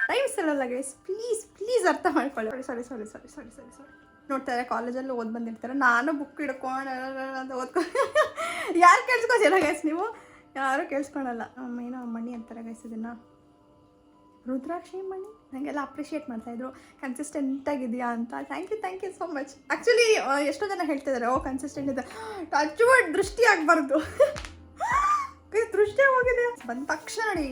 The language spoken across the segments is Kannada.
ಟೈಮ್ ಸಿಗಲ್ಲ ಗೈಸ್, ಪ್ಲೀಸ್ ಅರ್ಥ ಮಾಡ್ಕೊಳ್ಳಿ. ಸಾರಿ. ನೋಡ್ತಾರೆ ಕಾಲೇಜಲ್ಲಿ ಓದ್ ಬಂದಿರ್ತಾರೆ, ನಾನು ಬುಕ್ ಹಿಡ್ಕೊಂಡು ಅಂತ ಯಾರು ಕೇಳಿಸ್ಕೊತೀರ ಗೈಸ್? ನೀವು ಯಾರು ಕೇಳಿಸ್ಕೊಳಲ್ಲ. ಏನೋ ಮಣಿ ಅಂತಾರೆ ಗೈಸ್ ಇದನ್ನು, ರುದ್ರಾಕ್ಷಿ ಮಣಿ. ನನಗೆಲ್ಲ ಅಪ್ರಿಷಿಯೇಟ್ ಮಾಡ್ತಾಯಿದ್ರು, ಕನ್ಸಿಸ್ಟೆಂಟ್ ಆಗಿದೆಯಾ ಅಂತ. Thank you so much. Actually ಎಷ್ಟೋ ಜನ ಹೇಳ್ತಿದ್ದಾರೆ, ಕನ್ಸಿಸ್ಟೆಂಟ್ ಇದೆ, ಟಚ್ ವರ್ಡ್ ದೃಷ್ಟಿ ಆಗಬಾರ್ದು. ದೃಷ್ಟಿ ಹೋಗಿದೆ ಬಂದ ತಕ್ಷಣ ನೋಡಿ,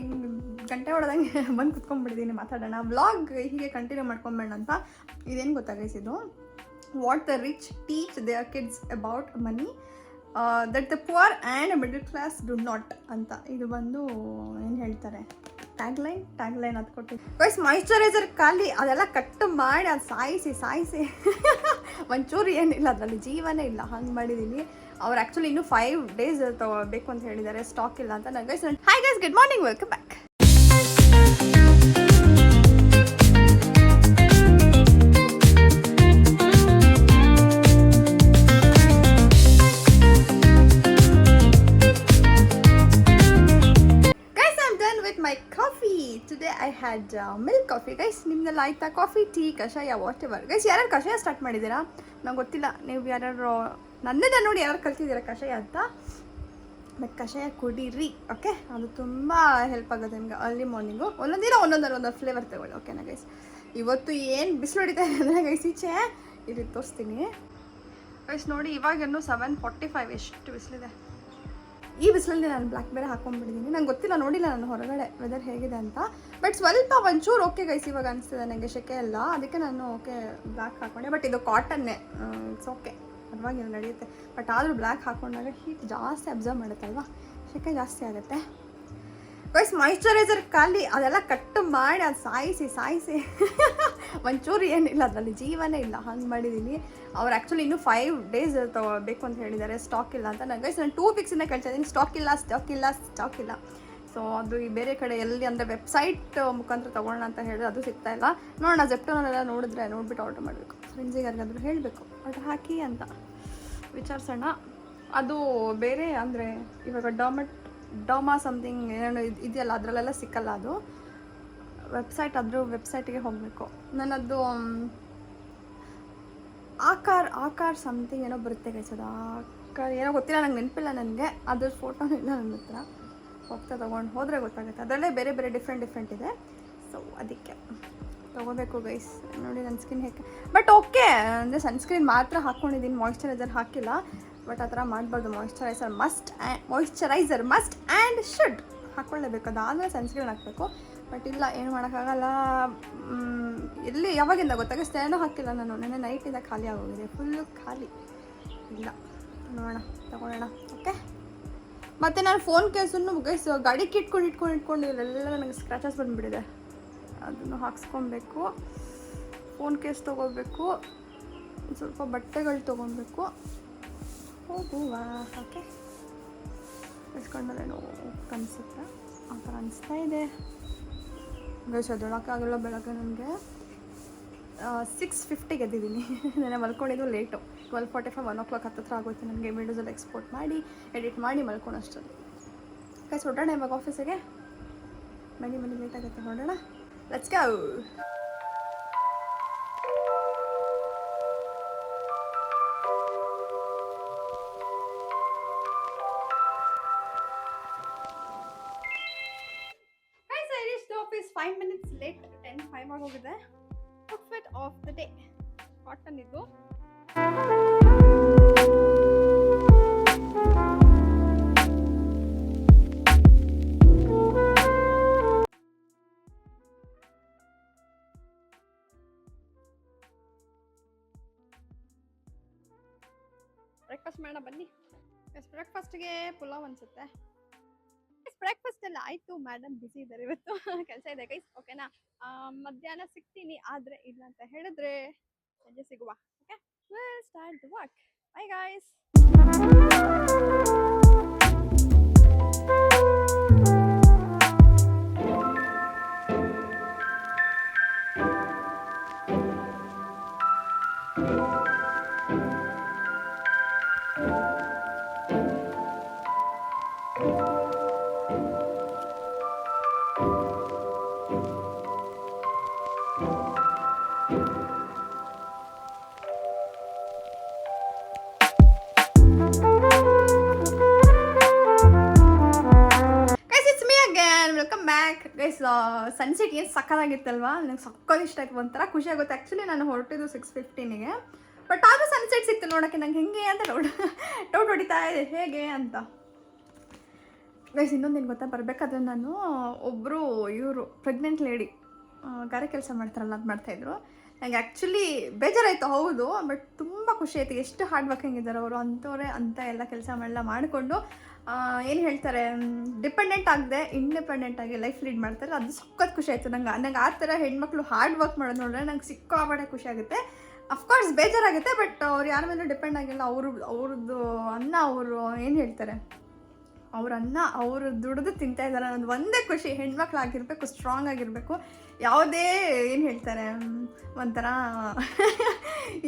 ಗಂಟೆ ಹೊಡೆದಂಗೆ ಬಂದು ಕುತ್ಕೊಂಡ್ಬಿಟ್ಟಿದ್ದೀನಿ. ಮಾತಾಡೋಣ, ವ್ಲಾಗ್ ಹೀಗೆ ಕಂಟಿನ್ಯೂ ಮಾಡ್ಕೊಂಬೇಡ ಅಂತ. ಇದೇನು ಗೊತ್ತಾಗೈಸಿದು, what the rich teach their kids about money that the poor and middle class do not ಅಂತ. ಇದು ಬಂದು ಏನು ಹೇಳ್ತಾರೆ, ಟ್ಯಾಗ್ಲೈನ್ ಅದು ಕೊಟ್ಟು ಗೈಸ್. ಮಾಯಿಶ್ಚರೈಸರ್ ಖಾಲಿ, ಅದೆಲ್ಲ ಕಟ್ಟು ಮಾಡಿ ಅದು ಸಾಯಿಸಿ ಒಂಚೂರು ಏನಿಲ್ಲ ಅದರಲ್ಲಿ, ಜೀವನೇ ಇಲ್ಲ, ಹಂಗೆ ಮಾಡಿದ್ದೀನಿ. ಅವ್ರು ಆ್ಯಕ್ಚುಲಿ ಇನ್ನೂ 5 days ಬೇಕು ಅಂತ ಹೇಳಿದ್ದಾರೆ, ಸ್ಟಾಕ್ ಇಲ್ಲ ಅಂತ. ನಾನು guys, hi guys, good morning, welcome back. Today I had milk coffee guys. ನಿಮ್ದೆಲ್ಲ ಆಯ್ತಾ ಕಾಫಿ, ಟೀ, ಕಷಾಯ, ವಾಟ್ ಎವರ್ ಗೈಸ್. ಯಾರ್ಯಾರು ಕಷಾಯ ಸ್ಟಾರ್ಟ್ ಮಾಡಿದ್ದೀರಾ ನಂಗೆ ಗೊತ್ತಿಲ್ಲ. ನೀವು ಯಾರ್ಯಾರು ನನ್ನದೇ ನೋಡಿ ಯಾರು ಕಲ್ತಿದ್ದೀರಾ ಕಷಾಯ ಅಂತ. ಬಟ್ ಕಷಾಯ ಕುಡೀರಿ, ಓಕೆ? ಅದು ತುಂಬ ಹೆಲ್ಪ್ ಆಗುತ್ತೆ ನಿಮ್ಗೆ ಅರ್ಲಿ ಮಾರ್ನಿಂಗು. ಒಂದೊಂದು ಫ್ಲೇವರ್ ತಗೊಳ್ಳಿ, ಓಕೆನಾ ಗೈಸ್? ಇವತ್ತು ಏನು ಬಿಸಿಲು ಹೊಡಿತಾ ಇದೆ ಅಂದರೆ ಗೈಸ್, ಈಚೆ ಇಲ್ಲಿ ತೋರಿಸ್ತೀನಿ ಗೈಸ್. ನೋಡಿ ಇವಾಗೇನು 7:45, ಎಷ್ಟು ಬಿಸಿಲಿದೆ. ಈ ಬಿಸಿಲಲ್ಲಿ ನಾನು ಬ್ಲ್ಯಾಕ್ ಬೇರೆ ಹಾಕೊಂಡ್ಬಿಟ್ಟಿದ್ದೀನಿ. ನಂಗೆ ಗೊತ್ತಿಲ್ಲ, ನೋಡಿಲ್ಲ ನಾನು ಹೊರಗಡೆ ವೆದರ್ ಹೇಗಿದೆ ಅಂತ. ಬಟ್ ಸ್ವಲ್ಪ ಒಂಚೂರು ಓಕೆ ಗೈಸ್ ಇವಾಗ ಅನಿಸ್ತಿದೆ ನನಗೆ, ಶೆಕೆ ಎಲ್ಲ. ಅದಕ್ಕೆ ನಾನು ಓಕೆ ಬ್ಲ್ಯಾಕ್ ಹಾಕ್ಕೊಂಡೆ. ಬಟ್ ಇದು ಕಾಟನ್ನೇ, ಇಟ್ಸ್ ಓಕೆ, ಪರವಾಗಿಲ್ಲ, ನಡೆಯುತ್ತೆ. ಬಟ್ ಆದರೂ ಬ್ಲ್ಯಾಕ್ ಹಾಕೊಂಡಾಗ ಹೀಟ್ ಜಾಸ್ತಿ ಅಬ್ಸರ್ವ್ ಮಾಡುತ್ತಲ್ವ, ಶೆಕೆ ಜಾಸ್ತಿ ಆಗುತ್ತೆ ಗೈಸ್. ಮಾಯಿಶ್ಚರೈಸರ್ ಖಾಲಿ, ಅದೆಲ್ಲ ಕಟ್ಟು ಮಾಡಿ ಅದು ಸಾಯಿಸಿ ಒಂಚೂರು ಏನಿಲ್ಲ ಅದರಲ್ಲಿ, ಜೀವನೇ ಇಲ್ಲ, ಹಂಗೆ ಮಾಡಿದ್ದೀನಿ. ಅವ್ರು ಆ್ಯಕ್ಚುಲಿ ಇನ್ನೂ 5 days ಬೇಕು ಅಂತ ಹೇಳಿದ್ದಾರೆ, ಸ್ಟಾಕ್ ಇಲ್ಲ ಅಂತ. ನಾನು ಗೈಸ್, ನಾನು 2 weeks ಕೇಳ್ತಾ ಇದ್ದೀನಿ, ಸ್ಟಾಕ್ ಇಲ್ಲ. ಸೊ ಅದು ಈ ಬೇರೆ ಕಡೆ ಎಲ್ಲಿ ಅಂದರೆ ವೆಬ್ಸೈಟ್ ಮುಖಾಂತರ ತೊಗೊಳ್ಳೋಣ ಅಂತ ಹೇಳಿದ್ರೆ ಅದು ಸಿಗ್ತಾ ಇಲ್ಲ. ನೋಡೋಣ, ಜೆಪ್ಟೋನಲ್ಲೆಲ್ಲ ನೋಡ್ಬಿಟ್ಟು ಆರ್ಡರ್ ಮಾಡಬೇಕು. ಫ್ರೆಂಡ್ಸಿಗಾರಿಗಾದರೂ ಹೇಳಬೇಕು ಆರ್ಡರ್ ಹಾಕಿ ಅಂತ ವಿಚಾರಿಸೋಣ. ಅದು ಬೇರೆ ಅಂದರೆ ಇವಾಗ ಡಾಮಾ ಸಮಥಿಂಗ್ ಏನೋ ಇದೆಯಲ್ಲ, ಅದರಲ್ಲೆಲ್ಲ ಸಿಕ್ಕಲ್ಲ ಅದು ವೆಬ್ಸೈಟ್. ಅದ್ರ ವೆಬ್ಸೈಟಿಗೆ ಹೋಗಬೇಕು. ನನ್ನದು ಆಕಾರ್ ಸಮಥಿಂಗ್ ಏನೋ ಬರುತ್ತೆ ಗೈಸ್. ಅದು ಆಕಾರ್ ಏನೋ ಗೊತ್ತಿಲ್ಲ, ನಂಗೆ ನೆನಪಿಲ್ಲ ನನಗೆ. ಅದ್ರ ಫೋಟೋನೂ ಇಲ್ಲ ನನ್ನ ಹತ್ರ. ಹೋಗ್ತಾ ತೊಗೊಂಡು ಹೋದರೆ ಗೊತ್ತಾಗುತ್ತೆ. ಅದರಲ್ಲೇ ಬೇರೆ ಡಿಫ್ರೆಂಟ್ ಇದೆ. ಸೊ ಅದಕ್ಕೆ ತೊಗೋಬೇಕು ಗೈಸ್. ನೋಡಿ ನನ್ನ ಸ್ಕಿನ್ ಹೇಗೆ, ಬಟ್ ಓಕೆ ಅಂದರೆ ಸನ್ಸ್ಕ್ರೀನ್ ಮಾತ್ರ ಹಾಕ್ಕೊಂಡಿದ್ದೀನಿ, ಮಾಯಿಶ್ಚರೈಸರ್ ಹಾಕಿಲ್ಲ. ಬಟ್ ಆ ಥರ ಮಾಡಬಾರ್ದು. ಮಾಯಿಶ್ಚರೈಸರ್ ಮಸ್ಟ್ ಆ್ಯಂಡ್ ಶುಡ್ ಹಾಕ್ಕೊಳ್ಳೇಬೇಕು. ಅದಾದಮೇಲೆ ಸನ್ಸ್ಕ್ರೀನ್ ಹಾಕಬೇಕು. ಬಟ್ ಇಲ್ಲ, ಏನು ಮಾಡೋಕ್ಕಾಗಲ್ಲ. ಎಲ್ಲಿ ಯಾವಾಗಿಂದ ಗೊತ್ತಾಗುತ್ತೆ, ಏನೂ ಹಾಕಿಲ್ಲ ನಾನು. ನೆನ್ನೆ ನೈಟಿಂದ ಖಾಲಿ ಆಗೋಗಿದೆ, ಫುಲ್ಲು ಖಾಲಿ ಇಲ್ಲ. ನೋಡೋಣ, ತಗೊಳ್ಳೋಣ, ಓಕೆ? ಮತ್ತು ನಾನು ಫೋನ್ ಕೇಸನ್ನು ಗೈಸ್ ಗಾಡಿಗೆ ಇಟ್ಕೊಂಡು ಇಲ್ಲೆಲ್ಲ ನನಗೆ ಸ್ಕ್ರ್ಯಾಚಸ್ ಬಂದುಬಿಟ್ಟಿದೆ. ಅದನ್ನು ಹಾಕ್ಸ್ಕೊಬೇಕು. ಫೋನ್ ಕೇಸ್ ತೊಗೋಬೇಕು, ಸ್ವಲ್ಪ ಬಟ್ಟೆಗಳು ತೊಗೊಬೇಕು, ಹೋಗುವ, ಓಕೆ? ಇಸ್ಕೊಂಡ್ಮೇಲೆ ನೋವು ಅನಿಸುತ್ತೆ, ಆ ಥರ ಅನಿಸ್ತಾ ಇದೆ ಗೈಸ್. ಅದೊಳಕ್ಕಾಗಲ್ಲ. ಬೆಳಗ್ಗೆ ನನಗೆ 6:50 ಎದ್ದಿದ್ದೀನಿ. ನಾನು ಮಲ್ಕೊಂಡಿದ್ದು ಲೇಟು, 12:45, 1 o'clock ಹತ್ತಿರ ಆಗೋಯ್ತು ನನಗೆ. ವಿಡಿಯೋಸಲ್ಲಿ ಎಕ್ಸ್ಪೋರ್ಟ್ ಮಾಡಿ ಎಡಿಟ್ ಮಾಡಿ ಮಲ್ಕೊಳ್ಳೋಷ್ಟರಲ್ಲಿ ಗೈಸ್. ಹೊರಡೋಣ ಇವಾಗ ಆಫೀಸಿಗೆ. ಮನೆ ಲೇಟ್ ಆಗುತ್ತೆ, ಹೊರಡೋಣ, let's go. Office 5 minutes late, 10:05 ಆಗೋಗಿದೆ. Outfit of the day cotton ಇದು. ಬ್ರೇಕ್ಫಾಸ್ಟ್ ಮಾಡೋಣ ಬನ್ನಿ. ಬ್ರೇಕ್ಫಾಸ್ಟ್ಗೆ ಪುಲಾವ್ ಅನಿಸುತ್ತೆ. ಬ್ರೇಕ್ಫಾಸ್ಟ್ ಎಲ್ಲ ಆಯಿತು. ಮೇಡಮ್ ಬಿಸಿ ಇದ್ದಾರೆ ಇವತ್ತು, ಕೆಲಸ ಇದೆ ಗೈಸ್, ಓಕೆನಾ? ಮಧ್ಯಾಹ್ನ ಸಿಗ್ತೀನಿ, ಆದರೆ ಇಲ್ಲ ಅಂತ ಹೇಳಿದ್ರೆ ಸಂಜೆ ಸಿಗುವ, okay? Will start the work. Bye guys. Welcome back guys. Sunset ಏನು ಸಕ್ಕತ್ತಾಗಿತ್ತಲ್ವಾ, ನಂಗೆ ಸಕ್ಕತ್ ಇಷ್ಟ ಆಯ್ತು, ಒಂಥರ ಖುಷಿ ಆಗುತ್ತೆ. ಆ್ಯಕ್ಚುಲಿ ನಾನು ಹೊರಟಿದ್ದು 6:15ಗೆ, ಬಟ್ ಆದರೂ ಸನ್ಸೆಟ್ ಸಿಕ್ತು ನೋಡೋಕ್ಕೆ. ನಂಗೆ ಹೆಂಗೆ ಅಂತ ಡೌಟ್ ಹೊಡಿತಾ ಇದೆ ಹೇಗೆ ಅಂತ. ಗೈಸ್ ಇನ್ನೊಂದೇನು ಗೊತ್ತಾ, ಬರಬೇಕಾದ್ರೆ ನಾನು ಒಬ್ಬರು ಇವರು ಪ್ರೆಗ್ನೆಂಟ್ ಲೇಡಿ ಗಾರೆ ಕೆಲಸ ಮಾಡ್ತಾರಲ್ಲ ಅದು ಮಾಡ್ತಾಯಿದ್ರು. ನನಗೆ ಆ್ಯಕ್ಚುಲಿ ಬೇಜಾರಾಯಿತು, ಹೌದು, ಬಟ್ ತುಂಬ ಖುಷಿ ಆಯಿತು. ಎಷ್ಟು ಹಾರ್ಡ್ ವರ್ಕಿಂಗ್ ಇದ್ದಾರೆ ಅವರು, ಅಂಥವ್ರೆ ಅಂತ ಎಲ್ಲ ಕೆಲಸ ಮಾಡಿಕೊಂಡು ಏನು ಹೇಳ್ತಾರೆ, ಡಿಪೆಂಡೆಂಟ್ ಆಗದೆ ಇಂಡಿಪೆಂಡೆಂಟ್ ಆಗಿ ಲೈಫ್ ಲೀಡ್ ಮಾಡ್ತಾರೆ. ಅದು ಸಖತ್ ಖುಷಿ ಆಯಿತು ನಂಗೆ ಆ ಥರ ಹೆಣ್ಮಕ್ಳು ಹಾರ್ಡ್ ವರ್ಕ್ ಮಾಡೋದು ನೋಡಿದ್ರೆ ನಂಗೆ ಸಿಕ್ಕಾಪಟ್ಟೆ ಖುಷಿ ಆಗುತ್ತೆ. ಅಫ್ಕೋರ್ಸ್ ಬೇಜಾರಾಗುತ್ತೆ, ಬಟ್ ಅವ್ರು ಯಾರ ಮೇಲೂ ಡಿಪೆಂಡ್ ಆಗಿಲ್ಲ. ಅವ್ರದ್ದು ಅನ್ನ ಅವರು ಏನು ಹೇಳ್ತಾರೆ, ಅವ್ರ ಅನ್ನ ಅವರು ದುಡಿದು ತಿಂತಾ ಇದ್ದಾರೆ ಅನ್ನೋದು ಒಂದೇ ಖುಷಿ. ಹೆಣ್ಮಕ್ಳಾಗಿರ್ಬೇಕು, ಸ್ಟ್ರಾಂಗ್ ಆಗಿರಬೇಕು, ಯಾವುದೇ ಏನು ಹೇಳ್ತಾರೆ ಒಂಥರ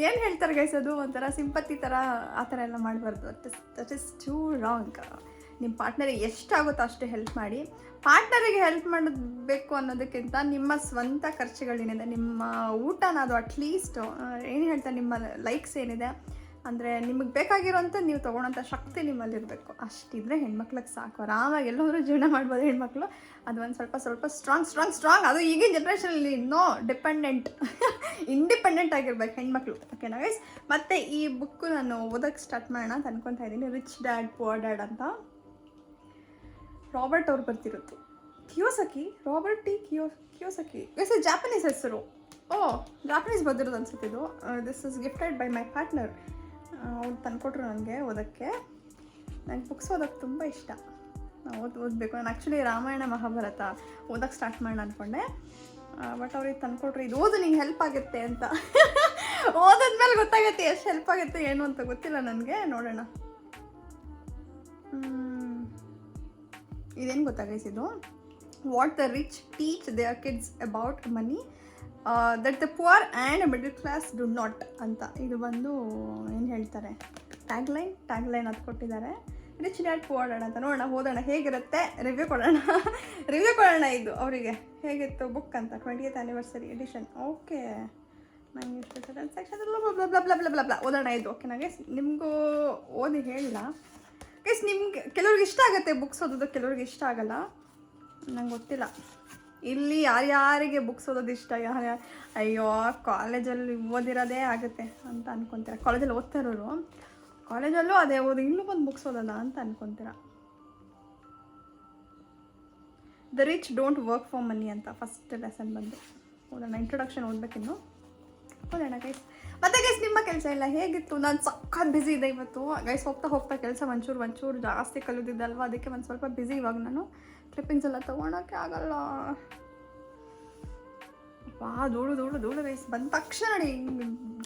ಏನು ಹೇಳ್ತಾರೆ ಗೈಸ್, ಅದು ಒಂಥರ ಸಿಂಪತಿ ಥರ ಆ ಥರ ಎಲ್ಲ ಮಾಡಬಾರ್ದು. That is two wrong. ನಿಮ್ಮ ಪಾರ್ಟ್ನರಿಗೆ ಎಷ್ಟಾಗುತ್ತೋ ಅಷ್ಟು ಹೆಲ್ಪ್ ಮಾಡಿ. ಪಾರ್ಟ್ನರಿಗೆ ಹೆಲ್ಪ್ ಮಾಡಬೇಕು ಅನ್ನೋದಕ್ಕಿಂತ ನಿಮ್ಮ ಸ್ವಂತ ಖರ್ಚುಗಳೇನಿದೆ, ನಿಮ್ಮ ಊಟನ ಅದು ಅಟ್ಲೀಸ್ಟ್ ಏನು ಹೇಳ್ತಾರೆ, ನಿಮ್ಮ ಲೈಕ್ಸ್ ಏನಿದೆ ಅಂದರೆ ನಿಮಗೆ ಬೇಕಾಗಿರೋಂಥ ನೀವು ತೊಗೊಳೋಂಥ ಶಕ್ತಿ ನಿಮ್ಮಲ್ಲಿರಬೇಕು. ಅಷ್ಟಿದ್ರೆ ಹೆಣ್ಮಕ್ಳಿಗೆ ಸಾಕು, ಆರಾಮಾಗಿ ಎಲ್ಲರೂ ಜೀವನ ಮಾಡ್ಬೋದು ಹೆಣ್ಮಕ್ಳು. ಅದು ಒಂದು ಸ್ವಲ್ಪ ಸ್ಟ್ರಾಂಗ್. ಅದು ಈಗಿನ ಜನ್ರೇಷನಲ್ಲಿ ನೋ ಡಿಪೆಂಡೆಂಟ್ ಇಂಡಿಪೆಂಡೆಂಟ್ ಆಗಿರ್ಬೇಕು ಹೆಣ್ಮಕ್ಳು. ಓಕೆನಾ ಗೈಸ್? ಮತ್ತು ಈ ಬುಕ್ಕು ನಾನು ಓದೋಕ್ಕೆ ಸ್ಟಾರ್ಟ್ ಮಾಡೋಣ ಅಂತ ಅನ್ಕೊತಾ ಇದ್ದೀನಿ. ರಿಚ್ ಡ್ಯಾಡ್ ಪುವರ್ ಡ್ಯಾಡ್ ಅಂತ ರಾಬರ್ಟ್ ಅವ್ರು ಬರ್ತಿರೋದು. Robert T Kiyosaki guys, Japanese ಹೆಸರು. ಜಾಪನೀಸ್ ಬರ್ದಿರೋದು ಅನ್ಸುತ್ತಿದ್ದು. This is gifted by my partner. ಅವ್ರು ತಂದುಕೊಟ್ರು ನನಗೆ ಓದೋಕ್ಕೆ. ನನಗೆ ಬುಕ್ಸ್ ಓದೋಕ್ಕೆ ತುಂಬ ಇಷ್ಟ, ಓದಬೇಕು. ನಾನು ಆ್ಯಕ್ಚುಲಿ ರಾಮಾಯಣ ಮಹಾಭಾರತ ಓದೋಕ್ಕೆ ಸ್ಟಾರ್ಟ್ ಮಾಡೋಣ ಅಂದ್ಕೊಂಡೆ, ಬಟ್ ಅವ್ರಿಗೆ ತಂದುಕೊಟ್ರು, ಇದು ಓದು ನಿಂಗೆ ಹೆಲ್ಪ್ ಆಗುತ್ತೆ ಅಂತ. ಓದೋದ್ಮೇಲೆ ಗೊತ್ತಾಗುತ್ತೆ ಎಷ್ಟು ಹೆಲ್ಪ್ ಆಗುತ್ತೆ ಏನು ಅಂತ, ಗೊತ್ತಿಲ್ಲ ನನಗೆ, ನೋಡೋಣ. ಇದೇನು ಗೊತ್ತಾಗೈಸಿದು, what the rich teach their kids about money that the poor and middle class do not ಅಂತ. ಇದು ಬಂದು ಏನು ಹೇಳ್ತಾರೆ, ಟ್ಯಾಗ್ಲೈನ್ ಅದು ಕೊಟ್ಟಿದ್ದಾರೆ. ರಿಚ್ ಡ್ಯಾಡ್ ಪುವರ್ ಡ್ಯಾಡ್ ಅಂತ. ನೋಡೋಣ, ಓದೋಣ ಹೇಗಿರುತ್ತೆ, ರಿವ್ಯೂ ಕೊಡೋಣ ಇದು ಅವರಿಗೆ ಹೇಗಿತ್ತು ಬುಕ್ ಅಂತ. 20th anniversary edition. ಓಕೆ, ನಂಗೆ ಇಷ್ಟು ಟ್ರಾನ್ಸಾಕ್ಷನ್ ಓದೋಣ ಇದು. ಓಕೆನಾ ಗೈಸ್? ನಿಮಗೂ ಓದಿ ಹೇಳಿಲ್ಲ ಗೈಸ್. ನಿಮ್ಗೆ ಕೆಲವ್ರಿಗೆ ಇಷ್ಟ ಆಗುತ್ತೆ ಬುಕ್ಸ್ ಓದೋದು, ಕೆಲವ್ರಿಗೆ ಇಷ್ಟ ಆಗಲ್ಲ, ನಂಗೆ ಗೊತ್ತಿಲ್ಲ. ಇಲ್ಲಿ ಯಾರ್ಯಾರಿಗೆ ಬುಕ್ಸ್ ಓದೋದು ಇಷ್ಟ, ಅಯ್ಯೋ ಕಾಲೇಜಲ್ಲಿ ಓದಿರೋದೇ ಆಗುತ್ತೆ ಅಂತ ಅನ್ಕೊತೀರ. ಕಾಲೇಜಲ್ಲಿ ಓದ್ತಾ ಇರೋರು ಕಾಲೇಜಲ್ಲೂ ಅದೇ ಓದಿ, ಇಲ್ಲೂ ಬಂದು ಬುಕ್ಸ್ ಓದೋದ ಅಂತ ಅನ್ಕೊತೀರ. The rich don't work for money ಅಂತ ಫಸ್ಟ್ ಲೆಸನ್ ಬಂದು ಓದೋಣ. ಇಂಟ್ರೊಡಕ್ಷನ್ ಓದಬೇಕಿನ್ನು, ಓದೋಣ ಗೈಸ್. ಮತ್ತೆ ಗೈಸ್, ನಿಮ್ಮ ಕೆಲಸ ಎಲ್ಲ ಹೇಗಿತ್ತು? ನಾನು ಸಖತ್ ಬ್ಯುಸಿ ಇದೆ ಇವತ್ತು ಗೈಸ್. ಹೋಗ್ತಾ ಕೆಲಸ ಒಂಚೂರು ಜಾಸ್ತಿ ಕಲಿಯೋದಿದ್ದಲ್ವ, ಅದಕ್ಕೆ ಒಂದು ಸ್ವಲ್ಪ ಬ್ಯುಸಿ. ಇವಾಗ ನಾನು ಕ್ಲಿಪ್ಪಿಂಗ್ಸ್ ಎಲ್ಲ ತೊಗೊಳಕ್ಕೆ ಆಗಲ್ಲ. ಧೂಳು ಗೈಸ್. ಬಂದ ತಕ್ಷಣ ನೋಡಿ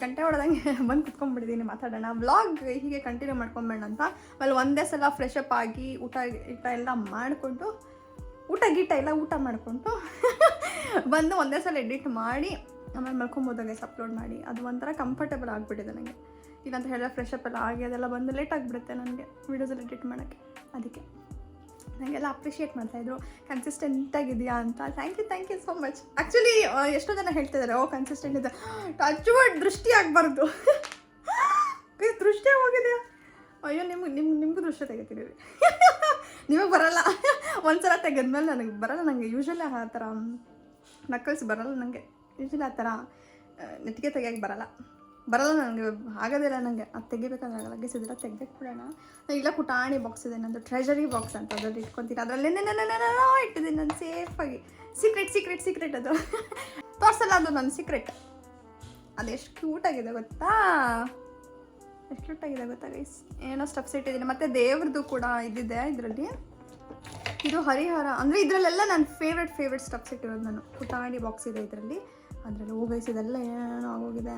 ಗಂಟೆ ಹೊಡೆದಂಗೆ ಬಂದು ಕುತ್ಕೊಂಡ್ಬಿಟ್ಟಿದ್ದೀನಿ. ಮಾತಾಡೋಣ, ವ್ಲಾಗ್ ಹೀಗೆ ಕಂಟಿನ್ಯೂ ಮಾಡ್ಕೊಂಬೇಡ ಅಂತ. ಆಮೇಲೆ ಒಂದೇ ಸಲ ಫ್ರೆಶ್ ಅಪ್ ಆಗಿ ಊಟ ಎಲ್ಲ ಮಾಡಿಕೊಂಡು ಊಟ ಮಾಡಿಕೊಂಡು ಬಂದು ಒಂದೇ ಸಲ ಎಡಿಟ್ ಮಾಡಿ ಆಮೇಲೆ ಮಲ್ಕೊಬೋದು ಗೈಸ್, ಅಪ್ಲೋಡ್ ಮಾಡಿ. ಅದು ಒಂಥರ ಕಂಫರ್ಟೇಬಲ್ ಆಗಿಬಿಟ್ಟಿದೆ ನನಗೆ. ಇಲ್ಲಂತ ಹೇಳಿದ್ರೆ ಫ್ರೆಶ್ ಅಪ್ ಎಲ್ಲ ಆಗಿ ಅದೆಲ್ಲ ಬಂದು ಲೇಟ್ ಆಗಿಬಿಡುತ್ತೆ ನನಗೆ ವೀಡಿಯೋಸಲ್ಲಿ ಎಡಿಟ್ ಮಾಡೋಕ್ಕೆ. ಅದಕ್ಕೆ ನನಗೆಲ್ಲ ಅಪ್ರಿಷಿಯೇಟ್ ಮಾಡ್ತಾಯಿದ್ರು, ಕನ್ಸಿಸ್ಟೆಂಟಾಗಿದೆಯಾ ಅಂತ. Thank you so much. Actually ಎಷ್ಟೋ ಜನ ಹೇಳ್ತಿದ್ದಾರೆ, ಕನ್ಸಿಸ್ಟೆಂಟ್ ಇದೆ, ಟಚ್ ವರ್ಡ್ ದೃಷ್ಟಿ ಆಗಬಾರ್ದು. ದೃಷ್ಟಿ ಹೋಗಿದೆಯಾ? ಅಯ್ಯೋ, ನಿಮಗೂ ದೃಷ್ಟಿ ತೆಗಿತೀರಿ. ನಿಮಗೆ ಬರಲ್ಲ. ಒಂದ್ಸಲ ತೆಗೆದ್ಮೇಲೆ ನನಗೆ ಬರಲ್ಲ. ನನಗೆ ಯೂಶ್ವಲಿ ಆ ಥರ ನಕಲ್ಸ್ ಬರಲ್ಲ. ನನಗೆ ಯೂಶ್ವಲಿ ಆ ಥರ ನೆಟ್ಟಿಗೆ ತೆಗಿಯೋಕ್ಕೆ ಬರಲ್ಲ ನನಗೆ, ಆಗೋದಿಲ್ಲ ನನಗೆ. ಅದು ತೆಗಿಬೇಕಾಗಲ್ಲ ಗೈಸ್. ಇದೆಲ್ಲ ತೆಗ್ಬೇಕು ಬಿಡೋಣ. ಇಲ್ಲ, ಪುಟಾಣಿ ಬಾಕ್ಸ್ ಇದೆ ನಂದು, ಟ್ರೆಜರಿ ಬಾಕ್ಸ್ ಅಂತ, ಅದ್ರಲ್ಲಿ ಇಟ್ಕೊತೀನಿ. ಅದರಲ್ಲಿ ಇಟ್ಟಿದ್ದೀನಿ ನಾನು ಸೇಫಾಗಿ. ಸೀಕ್ರೆಟ್ ಅದು ತೋರಿಸಲ್ಲ, ಅದು ನನ್ನ ಸೀಕ್ರೆಟ್. ಅದು ಎಷ್ಟು ಕ್ಯೂಟಾಗಿದೆ ಗೊತ್ತಾ ಗೈಸ್. ಏನೋ ಸ್ಟಫ್ಸ್ ಇಟ್ಟಿದ್ದೀನಿ. ಮತ್ತು ದೇವ್ರದ್ದು ಕೂಡ ಇದ್ದಿದೆ ಇದರಲ್ಲಿ. ಇದು ಹರಿಹರ ಅಂದರೆ ಇದರಲ್ಲೆಲ್ಲ ನನ್ನ ಫೇವ್ರೆಟ್ ಸ್ಟಫ್ಸ್ ಇಟ್ಟಿರೋದು ನಾನು. ಪುಟಾಣಿ ಬಾಕ್ಸ್ ಇದೆ ಇದರಲ್ಲಿ. ಅದರಲ್ಲಿ ಗೈಸ್ ಇದೆಲ್ಲ ಏನೋ ಆಗೋಗಿದೆ.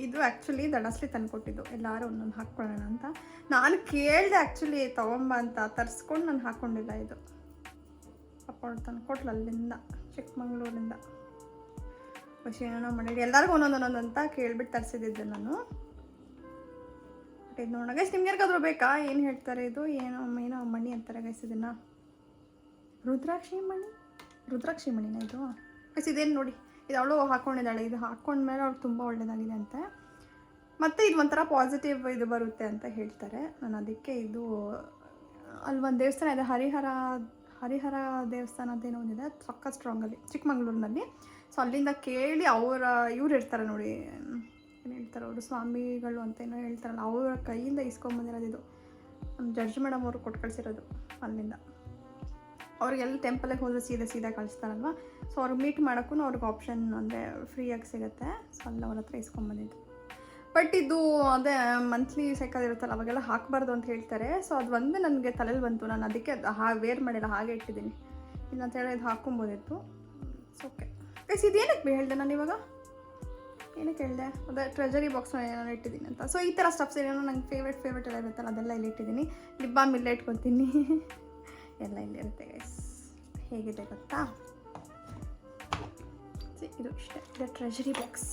ಇದು ಆ್ಯಕ್ಚುಲಿ ದಡಸ್ಲಿ ತಂದುಕೊಟ್ಟಿದ್ದು, ಎಲ್ಲರೂ ಒಂದೊಂದು ಹಾಕ್ಕೊಳ್ಳೋಣ ಅಂತ. ನಾನು ಕೇಳಿದೆ ಆ್ಯಕ್ಚುಲಿ ತೊಗೊಂಬ ಅಂತ, ತರಿಸ್ಕೊಂಡು ನಾನು ಹಾಕ್ಕೊಂಡಿಲ್ಲ. ಇದು ಹಾಕ್ಕೊಂಡು ತಂದುಕೊಟ್ಲು ಅಲ್ಲಿಂದ, ಚಿಕ್ಕಮಂಗ್ಳೂರಿಂದ. ಖುಷಿ ಏನೋ ಮಾಡಿ ಎಲ್ಲರಿಗೂ ಒಂದೊಂದು ಅಂತ ಕೇಳ್ಬಿಟ್ಟು ತರಿಸಿದ್ದೆ ನಾನು. ಇದು ನೋಡೋಣ ಗೈಸ್, ನಿಮ್ಗೆ ಯಾರಿಗಾದ್ರೂ ಬೇಕಾ? ಏನು ಹೇಳ್ತಾರೆ ಇದು, ಏನೋ ಮಣಿ ಅಂತಾರೆ ಗೈಸ್. ಇದನ್ನು ರುದ್ರಾಕ್ಷಿ ಮಣಿನ ಇದು ಗೈಸ್. ಇದೇನು ನೋಡಿ, ಇದು ಅವಳು ಹಾಕ್ಕೊಂಡಿದ್ದಾಳೆ. ಇದು ಹಾಕ್ಕೊಂಡ್ಮೇಲೆ ಅವ್ಳು ತುಂಬ ಒಳ್ಳೆಯದಾಗಿದೆ ಅಂತೆ. ಮತ್ತು ಇದು ಒಂಥರ ಪಾಸಿಟಿವ್ ಇದು ಬರುತ್ತೆ ಅಂತ ಹೇಳ್ತಾರೆ. ನಾನು ಅದಕ್ಕೆ ಇದು ಅಲ್ಲಿ ಒಂದು ದೇವಸ್ಥಾನ ಇದೆ, ಹರಿಹರ ದೇವಸ್ಥಾನ ಅಂತೇನೋ ಒಂದಿದೆ, ಸಕ್ಕ ಸ್ಟ್ರಾಂಗಲ್ಲಿ ಚಿಕ್ಕಮಂಗ್ಳೂರಿನಲ್ಲಿ. ಸೊ ಅಲ್ಲಿಂದ ಕೇಳಿ ಇವ್ರು ಇರ್ತಾರೆ ನೋಡಿ, ಏನು ಹೇಳ್ತಾರೆ ಅವರು, ಸ್ವಾಮಿಗಳು ಅಂತ ಏನೋ ಹೇಳ್ತಾರಲ್ಲ, ಅವರ ಕೈಯಿಂದ ಇಸ್ಕೊಂಬಂದಿರೋದು ಇದು. ನಮ್ಮ ಜಡ್ಜ್ ಮೇಡಮ್ ಅವರು ಕೊಟ್ಟು ಕಳಿಸಿರೋದು ಅಲ್ಲಿಂದ. ಅವ್ರಿಗೆಲ್ಲ ಟೆಂಪಲಿಗೆ ಹೋದರೆ ಸೀದಾ ಕಳಿಸ್ತಾರಲ್ವ. ಸೊ ಅವ್ರಿಗೆ ಮೀಟ್ ಮಾಡೋಕ್ಕೂ ಅವ್ರಿಗೆ ಆಪ್ಷನ್ ಅಂದರೆ ಫ್ರೀಯಾಗಿ ಸಿಗುತ್ತೆ. ಸೊ ಅಲ್ಲಿ ಅವ್ರ ಹತ್ರ ಇಸ್ಕೊಂಬಂದಿದ್ದು. ಬಟ್ ಇದು ಅದೇ ಮಂತ್ಲಿ ಸೈಕಲ್ ಇರುತ್ತಲ್ಲ, ಅವಾಗೆಲ್ಲ ಹಾಕಬಾರ್ದು ಅಂತ ಹೇಳ್ತಾರೆ. ಸೊ ಅದು ಒಂದು ನನಗೆ ತಲೆಯಲ್ಲಿ ಬಂತು, ನಾನು ಅದಕ್ಕೆ ವೇರ್ ಮಾಡಿಲ್ಲ, ಹಾಗೆ ಇಟ್ಟಿದ್ದೀನಿ. ಇಲ್ಲ ಅಂತ ಹೇಳಿ ಇದು ಹಾಕ್ಕೊಬೋದಿತ್ತು. It's okay guys. ಇದೇನಕ್ಕೆ ಹೇಳಿದೆ ನಾನು ಇವಾಗ, ಏನಕ್ಕೆ ಹೇಳಿದೆ, ಅದೇ ಟ್ರೆಜರಿ ಬಾಕ್ಸ್ನ ಏನಾರು ಇಟ್ಟಿದ್ದೀನಿ ಅಂತ. ಸೊ ಈ ಥರ ಸ್ಟಫ್ಸ್ ಏನೇನೋ ನಂಗೆ ಫೇವ್ರೇಟ್ ಎಲ್ಲ ಇರುತ್ತಲ್ಲ, ಅದೆಲ್ಲ ಇಲ್ಲಿ ಇಟ್ಟಿದ್ದೀನಿ. ಲಿಪ್ ಬಾಮ್ ಇಲ್ಲೇ ಇಟ್ಕೊತೀನಿ, ಎಲ್ಲ ಇಲ್ಲಿರುತ್ತೆ ಗೈಸ್. ಹೇಗಿದೆ ಗೊತ್ತಾ, ಇದು ಇಷ್ಟೇ, ಇದು ಟ್ರೆಜರಿ ಬಾಕ್ಸ್.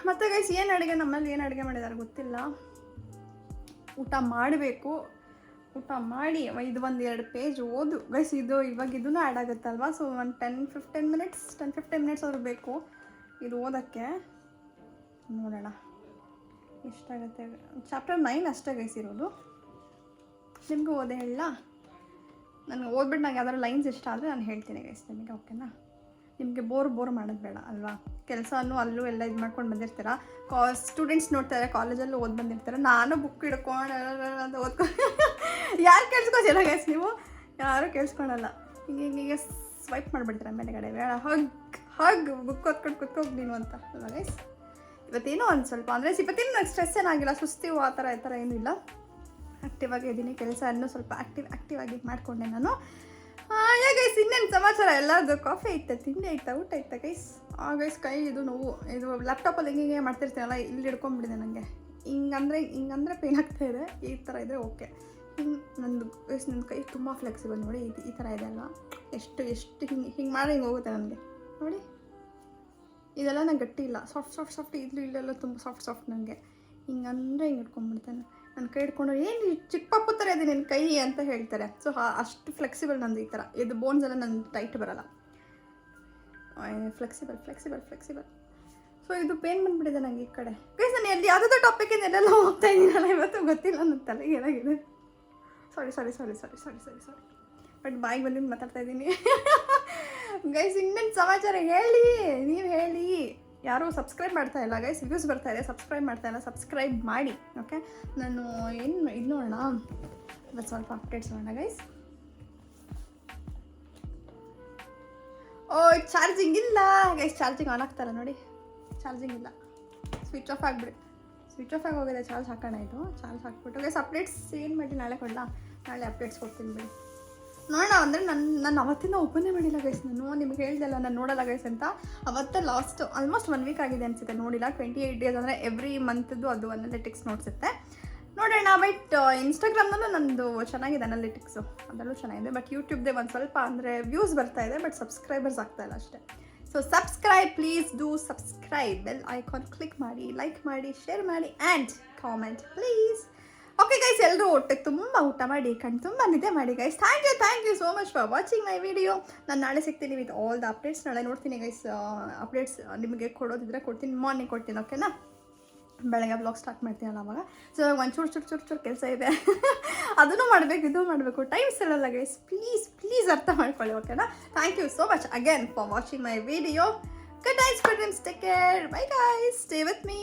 ಮತ್ತು ಗೈಸ್ ಏನು ಅಡುಗೆ, ನಮ್ಮಲ್ಲಿ ಏನು ಅಡುಗೆ ಮಾಡಿದ್ದಾರೆ ಗೊತ್ತಿಲ್ಲ. ಊಟ ಮಾಡಬೇಕು, ಊಟ ಮಾಡಿ ಇದು 1-2 ಪೇಜ್ ಓದು ಗೈಸ್. ಇವಾಗ ಇದನ್ನು ಆ್ಯಡ್ ಆಗುತ್ತಲ್ವ. ಸೊ ಒಂದು 10-15 ಮಿನಿಟ್ಸ್ ಅವ್ರಿಗೆ ಬೇಕು ಇದು ಓದೋಕ್ಕೆ. ನೋಡೋಣ ಎಷ್ಟಾಗುತ್ತೆ. ಚಾಪ್ಟರ್ 9 ಅಷ್ಟೇ ಗೈಸ್ ಇರೋದು. ನಿಮಗೂ ಓದೇ ಹೇಳ, ನನಗೆ ಓದ್ಬಿಟ್ಟು ನಂಗೆ ಯಾವ್ದಾದ್ರು ಲೈನ್ಸ್ ಇಷ್ಟ ಆದರೆ ನಾನು ಹೇಳ್ತೀನಿ ಗೈಸ್ ನಿಮಗೆ, ಓಕೆನಾ. ನಿಮಗೆ ಬೋರ್ ಮಾಡೋದು ಬೇಡ ಅಲ್ವಾ. ಕೆಲಸನೂ ಅಲ್ಲೂ ಎಲ್ಲ ಇದು ಮಾಡ್ಕೊಂಡು ಬಂದಿರ್ತೀರ. ಸ್ಟೂಡೆಂಟ್ಸ್ ನೋಡ್ತಾರೆ, ಕಾಲೇಜಲ್ಲೂ ಓದಿ ಬಂದಿರ್ತಾರೆ. ನಾನು ಬುಕ್ ಹಿಡ್ಕೊಂಡು ಅಂತ ಓದ್ಕೊಂಡು ಯಾರು ಕೇಳಿಸ್ಕೊತೀರ ಗೈಸ್, ನೀವು ಯಾರೂ ಕೇಳಿಸ್ಕೊಳಲ್ಲ. ಹಿಂಗೆ ಸ್ವೈಪ್ ಮಾಡಿಬಿಡ್ತಾರೆ ಮೇಲೆಗಡೆ, ಬೇಡ ಹಗ್ ಬುಕ್ ಓದ್ಕೊಂಡು ಕುತ್ಕೋಗಿ ನೀನು ಅಂತ ಅಲ್ಲ ಗೈಸ್. ಇವತ್ತೇನೋ ಒಂದು ಸ್ವಲ್ಪ ಅಂದರೆ ಇವತ್ತೇನು ನನಗೆ ಸ್ಟ್ರೆಸ್ ಏನಾಗಿಲ್ಲ, ಸುಸ್ತೀವು ಆ ಥರ ಏನೂ ಇಲ್ಲ. ಆ್ಯಕ್ಟಿವ್ ಆಗಿದ್ದೀನಿ, ಕೆಲಸ ಇನ್ನೂ ಸ್ವಲ್ಪ ಆ್ಯಕ್ಟಿವ್ ಆಗಿ ಮಾಡಿಕೊಂಡೆ ನಾನು. ಗೈಸ್ ಇನ್ನೇನು ಸಮಾಚಾರ, ಎಲ್ಲರದ್ದು ಕಾಫಿ ಐತೆ, ತಿಂಡಿ ಐತಾ, ಊಟ ಐತಾ ಗೈಸ್. ಗೈಸ್ ಕೈ ಇದು ನೋವು, ಇದು ಲ್ಯಾಪ್ಟಾಪಲ್ಲಿ ಹಿಂಗೆ ಮಾಡ್ತಿರ್ತೀನಲ್ಲ, ಇಲ್ಲಿ ಹಿಡ್ಕೊಂಬಿಟ್ಟಿದೆ ನನಗೆ. ಹಿಂಗಂದರೆ ಪೇನ್ ಆಗ್ತಾಯಿದೆ. ಈ ಥರ ಇದ್ದರೆ ಓಕೆ. ನಂದು ಗೈಸ್, ನನ್ನ ಕೈ ತುಂಬ ಫ್ಲೆಕ್ಸಿಬಲ್ ನೋಡಿ. ಈ ಥರ ಇದೆ ಅಲ್ವಾ, ಎಷ್ಟು ಹಿಂಗೆ ಮಾಡಿ ಹಿಂಗೆ ಹೋಗುತ್ತೆ ನನಗೆ ನೋಡಿ. ಇದೆಲ್ಲ ನಂಗೆ ಗಟ್ಟಿ ಇಲ್ಲ, ಸಾಫ್ಟ್ ಇಲ್ಲೆಲ್ಲ ತುಂಬ ಸಾಫ್ಟ್ ನನಗೆ. ಹಿಂಗಂದರೆ ಹಿಂಗೆ ಹಿಡ್ಕೊಂಡ್ಬಿಡ್ತಾನೆ. ನನ್ನ ಕೈ ಹಿಡ್ಕೊಂಡು ಏನು ಚಿಕ್ಕ ಪಾಪು ಥರ ಇದೆ ನಿನ್ನ ಕೈ ಅಂತ ಹೇಳ್ತಾರೆ. ಸೊ ಅಷ್ಟು ಫ್ಲೆಕ್ಸಿಬಲ್ ನಂದು. ಈ ಥರ ಇದು ಬೋನ್ಸ್ ಎಲ್ಲ ನನ್ನ ಟೈಟ್ ಬರೋಲ್ಲ, ಫ್ಲೆಕ್ಸಿಬಲ್. ಸೊ ಇದು ಪೇನ್ ಬಂದುಬಿಟ್ಟಿದೆ ನನಗೆ ಈ ಕಡೆ ಗೈಸ್. ನಾನು ಎಲ್ಲಿ ಯಾವುದಾದ್ರೂ ಟಾಪಿಕಿಂದ ಎಲ್ಲೆಲ್ಲ ಹೋಗ್ತಾ ಇದ್ದೀನಲ್ಲ, ಇವತ್ತು ಗೊತ್ತಿಲ್ಲ ನನ್ನ ತಲೆಗೆ ಏನಾಗಿದೆ. ಸಾರಿ ಬಟ್ ಬಾಯಿಗೆ ಬಂದಿದ್ದು ಮಾತಾಡ್ತಾ ಇದ್ದೀನಿ ಗೈಸ್. ಇನ್ನೇನು ಸಮಾಚಾರ ಹೇಳಿ, ನೀವು ಹೇಳಿ. ಯಾರೂ ಸಬ್ಸ್ಕ್ರೈಬ್ ಮಾಡ್ತಾ ಇಲ್ಲ ಗೈಸ್, ವ್ಯೂಸ್ ಬರ್ತಾ ಇದೆ, ಸಬ್ಸ್ಕ್ರೈಬ್ ಮಾಡ್ತಾ ಇಲ್ಲ. ಸಬ್ಸ್ಕ್ರೈಬ್ ಮಾಡಿ ಓಕೆ. ನಾನು ಇದು ನೋಡೋಣ, ಇವತ್ತು ಸ್ವಲ್ಪ ಅಪ್ಡೇಟ್ಸ್ ನೋಡೋಣ ಗೈಸ್. ಚಾರ್ಜಿಂಗ್ ಇಲ್ಲ ಗೈಸ್, ಚಾರ್ಜಿಂಗ್ ಆನ್ ಆಗ್ತಾರ ನೋಡಿ, ಚಾರ್ಜಿಂಗ್ ಇಲ್ಲ. ಸ್ವಿಚ್ ಆಫ್ ಆಗಿ ಹೋಗಿದೆ. ಚಾರ್ಜ್ ಹಾಕೋಣ, ಇದು ಚಾರ್ಜ್ ಹಾಕ್ಬಿಟ್ಟು ಗೈಸ್. ಅಪ್ಡೇಟ್ಸ್ ಏನು ಮಾಡಿ ನಾಳೆ ಕೊಡಲ್ಲ, ನಾಳೆ ಅಪ್ಡೇಟ್ಸ್ ಕೊಡ್ತೀನಿ ಬಿಡಿ. ನೋಡೋಣ. ಅಂದರೆ ನಾನು ಅವತ್ತಿಂದ ಓಪನ್ನೇ ಮಾಡಿಲ್ಲ ಗೈಸ್. ನಾನು ನಿಮ್ಗೆ ಹೇಳ್ದಲ್ಲ ನಾನು ನೋಡಲ್ಲ ಗೈಸ್ ಅಂತ. ಅವತ್ತೇ ಲಾಸ್ಟ್ ಆಲ್ಮೋಸ್ಟ್ 1 ವೀಕ್ ಆಗಿದೆ ಅನಿಸುತ್ತೆ ನೋಡಿಲ್ಲ. 28 ಡೇಸ್ ಅಂದರೆ ಎವ್ರಿ ಮಂತ್ದು ಅದು ಅನಾಲಿಟಿಕ್ಸ್ ನೋಡ್ಸುತ್ತೆ. ನೋಡೋಣ. ಬಟ್ ಇನ್ಸ್ಟಾಗ್ರಾಮ್ನಲ್ಲೂ ನಂದು ಚೆನ್ನಾಗಿದೆ ಅನಾಲಿಟಿಕ್ಸು, ಅದರಲ್ಲೂ ಚೆನ್ನಾಗಿದೆ. ಬಟ್ ಯೂಟ್ಯೂಬ್ದೇ ಒಂದು ಸ್ವಲ್ಪ ಅಂದರೆ ವ್ಯೂಸ್ ಬರ್ತಾ ಇದೆ, ಬಟ್ ಸಬ್ಸ್ಕ್ರೈಬರ್ಸ್ ಆಗ್ತಾಯಿಲ್ಲ ಅಷ್ಟೇ. So subscribe, please do subscribe. Bell icon click ಮಾಡಿ, ಲೈಕ್ ಮಾಡಿ, ಶೇರ್ ಮಾಡಿ and comment please. Okay guys, ಎಲ್ಲರೂ ಒಟ್ಟಿಗೆ ತುಂಬ ಊಟ ಮಾಡಿ, ಕಣ್ಣು ತುಂಬ ನಿದ್ದೆ ಮಾಡಿ guys. Thank you so much for watching my video. ನಾನು ನಾಳೆ ಸಿಗ್ತೀನಿ ವಿತ್ ಆಲ್ ದ ಅಪ್ಡೇಟ್ಸ್. ನಾಳೆ ನೋಡ್ತೀನಿ ಗೈಸ್. ಅಪ್ಡೇಟ್ಸ್ ನಿಮಗೆ ಕೊಡೋದಿದ್ರೆ ಕೊಡ್ತೀನಿ, ಮಾರ್ನಿಂಗ್ ಕೊಡ್ತೀನಿ ಓಕೆನಾ. ಬೆಳಗ್ಗೆ ಬ್ಲಾಗ್ ಸ್ಟಾರ್ಟ್ ಮಾಡ್ತೀನಲ್ಲ ಅವಾಗ. ಸೊ ಒಂದು ಚೂರು ಕೆಲಸ ಇದೆ ಅದನ್ನು ಮಾಡಬೇಕು, ಇದು ಮಾಡಬೇಕು, ಟೈಮ್ ಸಿಗಲ್ಲ ಗೈಸ್. ಪ್ಲೀಸ್ ಅರ್ಥ ಮಾಡ್ಕೊಳ್ಳಿ ಓಕೆನಾ. Thank you so much again for watching my video. Good night, good dreams, take care, bye guys, stay with me.